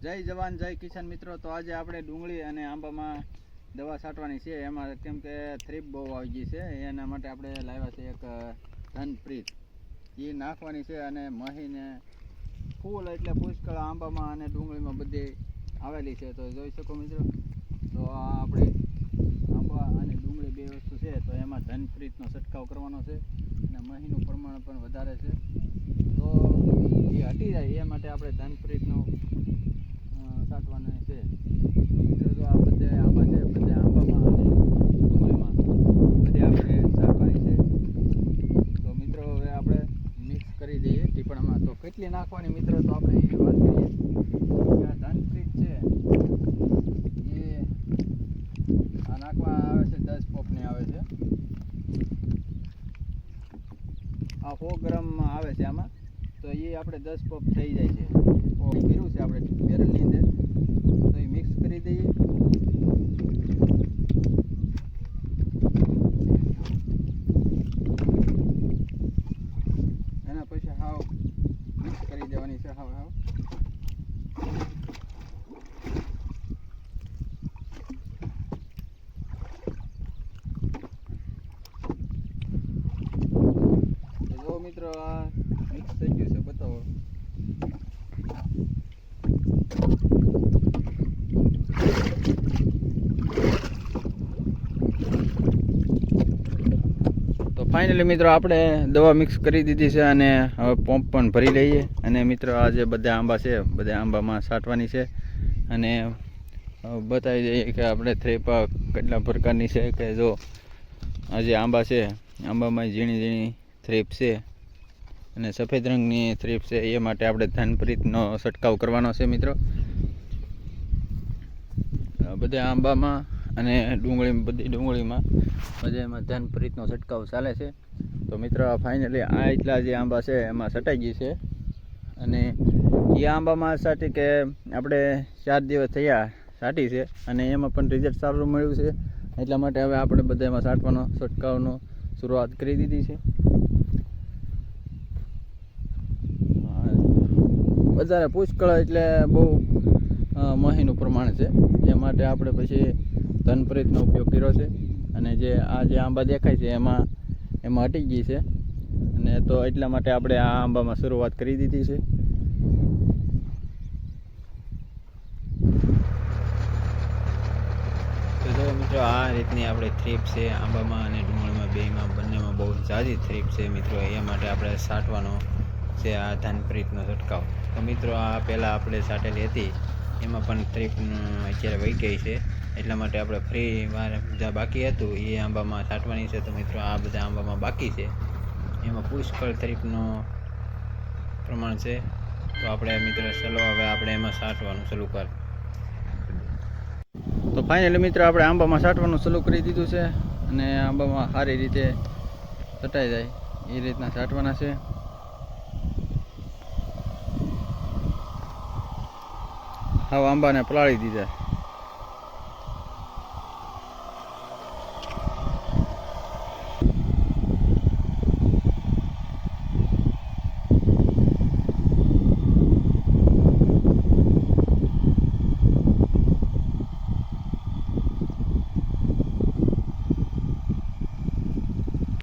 જય જવાન જય કિસાન મિત્રો. તો આજે આપણે ડુંગળી અને આંબામાં દવા છાંટવાની છે. એમાં કેમ કે થ્રીપ બહુ આવી ગઈ છે, એના માટે આપણે લાવ્યા છે એક ધનપ્રીત. એ નાખવાની છે અને મહીને ફૂલ એટલે પુષ્કળ આંબામાં અને ડુંગળીમાં બધી આવેલી છે. તો જોઈ શકો મિત્રો. તો આ આપણે આંબા અને ડુંગળી બે વસ્તુ છે, તો એમાં ધનપ્રીતનો છંટકાવ કરવાનો છે અને મહીનું પ્રમાણ પણ વધારે છે. તો એ હટી જાય એ માટે આપણે ધનપ્રીતનો છાંટવાના છે. મિત્રો જો આ બધે આંબા છે, બધે આંબામાં અને ડુંગળીમાં બધે આપણે છાંટવાની છે. તો મિત્રો હવે આપણે મિક્સ કરી દઈએ ટીપણામાં. તો કેટલી નાખવાની મિત્રો, તો આપણે એ વાત કરીએ કે આ ધનપ્રીત છે એ આ નાખવા આવે છે 10 પોપની આવે છે. આ 100 ગ્રામ આવે છે આમાં. તો એ આપણે 10 પોપ થઈ જાય છે. કર્યું છે આપણે બેરલની અંદર. તો એ મિક્સ કરી દઈએ. એના પછી હાવ મિક્સ કરી દેવાની છે. હાવ જો મિત્રો આ મિક્સ થઈ ગયું છે, બતાવો. તો ફાઇનલી મિત્રો આપણે દવા મિક્સ કરી દીધી છે અને હવે પંપ પણ ભરી લઈએ. અને મિત્રો આ જે બધા આંબા છે, બધા આંબામાં છાંટવાની છે. અને બતાવી દઈએ કે આપણે થ્રેપ કેટલા પ્રકારની છે. કે જો આ જે આંબા છે, આંબામાં ઝીણી ઝીણી થ્રેપ છે અને સફેદ રંગની થ્રેપ છે. એ માટે આપણે ધનપ્રીતનો છંટકાવ કરવાનો છે મિત્રો. બધા આંબામાં અને બધી ડુંગળીમાં બધામાં ધનપ્રીતનો છંટકાવ ચાલે છે. તો મિત્રો ફાઇનલી આ એટલા જે આંબા છે એમાં છટાઈ ગઈ છે. અને એ આંબામાં છાંટી કે આપણે 4 દિવસ થયા છાંટી છે અને એમાં પણ રિઝલ્ટ સારું મળ્યું છે. એટલા માટે હવે આપણે બધામાં છાંટવાનો છંટકાવનો શરૂઆત કરી દીધી છે. વધારે પુષ્કળ એટલે બહુ મહીનું પ્રમાણ છે. એ માટે આપણે પછી ધનપ્રીતનો ઉપયોગ કર્યો છે. અને જે આ જે આંબા દેખાય છે એમાં હટી ગઈ છે. અને તો એટલા માટે આપણે આ આંબામાં શરૂઆત કરી દીધી છે. તો જો મિત્રો આ રીતની આપણે થ્રીપ છે આંબામાં અને ડુંગળીમાં બેમાં બંનેમાં બહુ ઝાઝી થ્રીપ છે મિત્રો. એ માટે આપણે છાંટવાનો છે આ ધનપ્રીતનો છંટકાવ. તો મિત્રો આ પહેલાં આપણે છાંટેલી હતી એમાં પણ થ્રીપ અત્યારે વહી ગઈ છે. એટલા માટે આપણે ફ્રી વાર જ્યાં બાકી હતું એ આંબામાં છાંટવાની છે. તો મિત્રો આ બધા આંબામાં બાકી છે, એમાં પુષ્કળ થ્રીપનું પ્રમાણ છે. તો આપણે મિત્રો ચલો હવે આપણે એમાં છાંટવાનું શરૂ કર. તો ફાઇનલી મિત્રો આપણે આંબામાં છાંટવાનું શરૂ કરી દીધું છે. અને આંબામાં સારી રીતે છટાઈ જાય એ રીતના છાંટવાના છે. હવે આંબાને પલાળી દીધા.